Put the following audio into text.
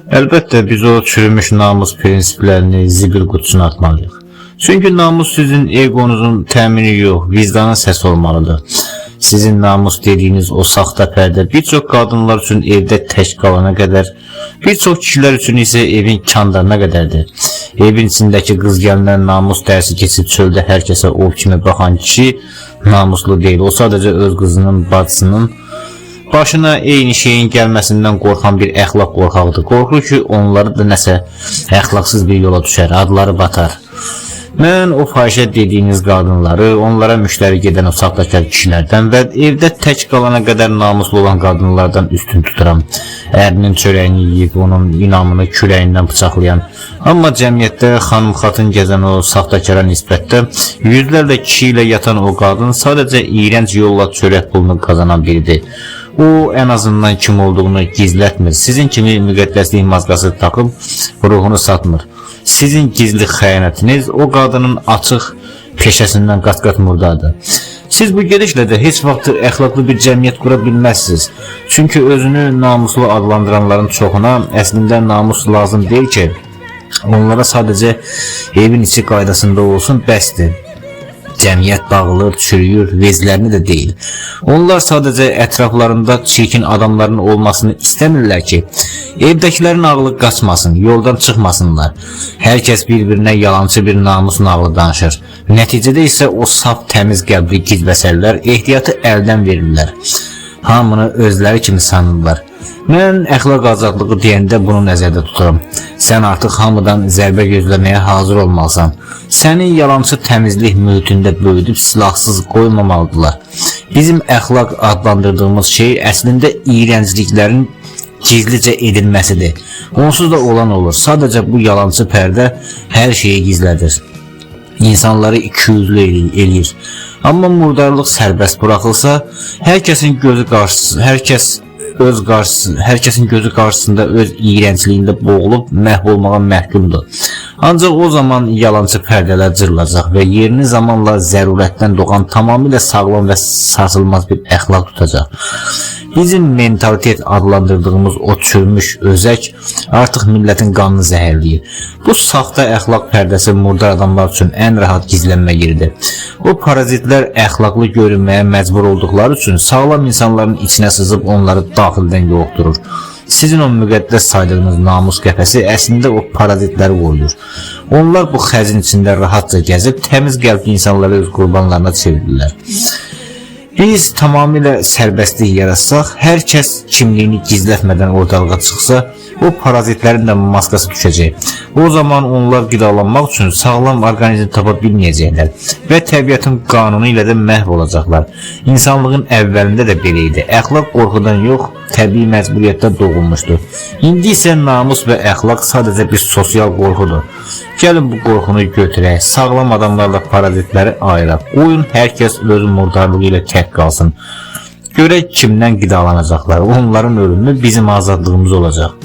Əlbəttə biz o çürümüş namus prinsiplərini zibil qutusuna atmalıyıq. Çünki namus sizin egonuzun təmini yox, vicdanın səsi olmalıdır. Sizin namus dediyiniz o saxta pərdə bir çox qadınlar üçün evdə tək qalana qədər, bir çox kişilər üçün isə evin kandarına qədərdir. Evin içindəki qız gəlinən namus dərsi keçib çöldə hər kəsə o kimi baxan kişi namuslu deyil. O sadəcə öz qızının, bacısının başına eyni şeyin gəlməsindən qorxan bir əxlaq qorxaqdır. Qorxur ki, onları da nəsə əxlaqsız bir yola düşər, adları batar. Mən o fahişə dediyiniz qadınları, onlara müştəri gedən o saxtakar kişilərdən və evdə tək qalana qədər namuslu olan qadınlardan üstün tuturam. Ərinin çörəyini yiyib, onun inamını küləyindən bıçaqlayan, amma cəmiyyətdə xanım xatın gəzən o saxtakara nisbətdə yüzlərlə kişi ilə yatan o qadın sadəcə iyrənc yolla çörək pulunu qazanan biridir. O en azından kim olduğunu gizlətmir. Sizin kimi müqəddəslik maskası takıb ruhunu satmır. Sizin gizli xəyanətiniz o qadının açıq peşəsindən qat-qat murdadır. Siz bu gedişlə də heç vaxt əxlaqlı bir cəmiyyət qura bilməzsiniz. Çünki özünü namuslu adlandıranların çoxuna əslində namus lazım deyil ki, onlara sadəcə evin içi qaydasında olsun bəsdir. Cəmiyyət dağılır, çürüyür, vezlərini də deyil. Onlar sadəcə ətraflarında çirkin adamların olmasını istəmirlər ki, evdəkilərin ağlı qaçmasın, yoldan çıxmasınlar. Hər kəs bir-birinə yalancı bir namus nağlı danışır. Nəticədə isə o saf təmiz qəlbli gizbəsərlər ehtiyatı əldən verirlər. Hamını özləri kimi sanırlar. Mən əxlaq azadlığı deyəndə bunu nəzərdə tuturam. Sən artıq hamıdan zərbə gözləməyə hazır olmalısan. Səni yalancı təmizlik mühitində böyüdüb silahsız qoymamalıdırlar. Bizim əxlaq adlandırdığımız şey əslində iyrəncliklərin gizlicə edilməsidir. Onsuz da olan olur. Sadəcə bu yalancı pərdə hər şeyi gizlədir. İnsanları ikiyüzlü eləyir. Amma murdarlıq sərbəst buraxılsa, hər kəsin gözü qarşısında öz iyrəncliyində boğulub məhv olmağa məhkumdur. Ancaq o zaman yalancı pərdələr cırılacaq və yerini zamanla zərurətdən doğan tamamilə sağlam və sarsılmaz bir əxlaq tutacaq. Bizim mentalitet adlandırdığımız o çürmüş özək artıq millətin qanını zəhərləyir. Bu saxta əxlaq pərdəsi murdar adamlar üçün ən rahat gizlənmə yeridir. O parazitlər əxlaqlı görünməyə məcbur olduqları üçün sağlam insanların içinə sızıb onları daxildən yoxdurur. Sizin o müqəddəs saydığınız namus qəfəsi əslində o parazitləri qoyur. Onlar bu xəzin içində rahatca gəzib təmiz qəlbli insanları öz qurbanlarına çevirirlər. Biz tamamilə sərbəstlik yaratsaq, hər kəs kimliyini gizlətmədən ortalığa çıxsa, o parazitlərin də maskası düşəcək. O zaman onlar qidalanmaq üçün sağlam orqanizm tapa bilməyəcəklər və təbiətin qanunu ilə də məhv olacaqlar. İnsanlığın əvvəlində də belə idi. Əxlaq qorxudan yox, təbii məcburiyyətdən doğulmuşdur. İndi isə namus və əxlaq sadəcə bir sosial qorxudur. Gəlin bu qorxunu götürək, sağlam adamlarla parazitləri ayıraq. Qoyun hər kəs öz murdarlığı ilə tək qalsın. Görək kimdən qidalanacaqlar. Onların ölümü bizim azadlığımız olacaq.